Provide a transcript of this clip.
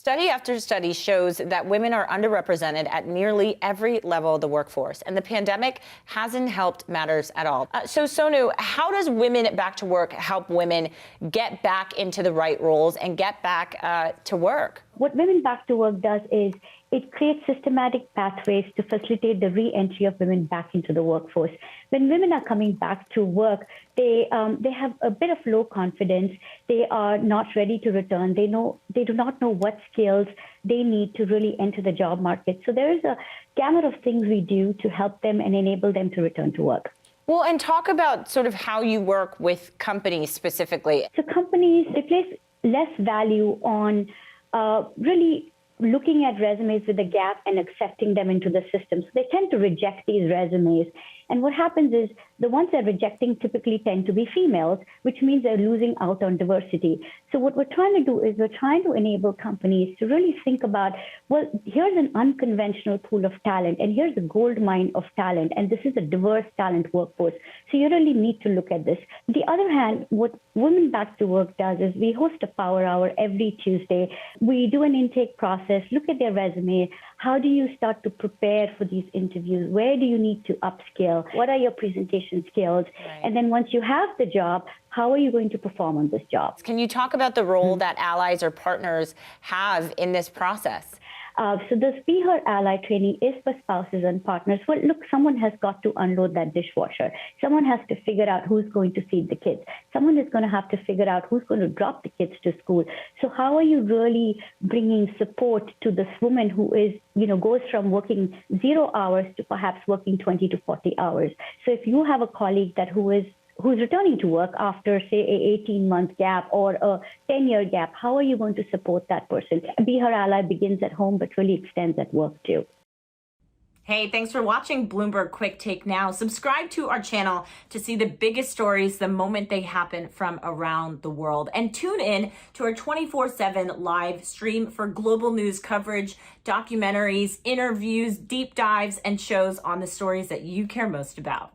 Study after study shows that women are underrepresented at nearly every level of the workforce, and the pandemic hasn't helped matters at all. So, Sonu, how does Women Back to Work help women get back into the right roles and get back to work? What Women Back to Work does is it creates systematic pathways to facilitate the re-entry of women back into the workforce. When women are coming back to work, they have a bit of low confidence. They are not ready to return. They do not know what skills they need to really enter the job market. So there is a gamut of things we do to help them and enable them to return to work. Well, and talk about sort of how you work with companies specifically. So companies, they place less value on really looking at resumes with a gap and accepting them into the system. So they tend to reject these resumes. And what happens is the ones they're rejecting typically tend to be females, which means they're losing out on diversity. So what we're trying to do is we're trying to enable companies to really think about, well, here's an unconventional pool of talent, and here's a gold mine of talent, and this is a diverse talent workforce. So you really need to look at this. On the other hand, what Women Back to Work does is we host a power hour every Tuesday. We do an intake process, look at their resume. How do you start to prepare for these interviews? Where do you need to upskill? What are your presentation skills? Right. And then once you have the job, how are you going to perform on this job? Can you talk about the role that allies or partners have in this process? So this Be Her Ally training is for spouses and partners. Well, look, someone has got to unload that dishwasher. Someone has to figure out who's going to feed the kids. Someone is going to have to figure out who's going to drop the kids to school. So how are you really bringing support to this woman who is, goes from working 0 hours to perhaps working 20 to 40 hours? So if you have a colleague who's returning to work after, say, a 18-month gap or a 10-year gap, how are you going to support that person? Be Her Ally begins at home, but really extends at work, too. Hey, thanks for watching Bloomberg Quick Take Now. Subscribe to our channel to see the biggest stories the moment they happen from around the world. And tune in to our 24/7 live stream for global news coverage, documentaries, interviews, deep dives, and shows on the stories that you care most about.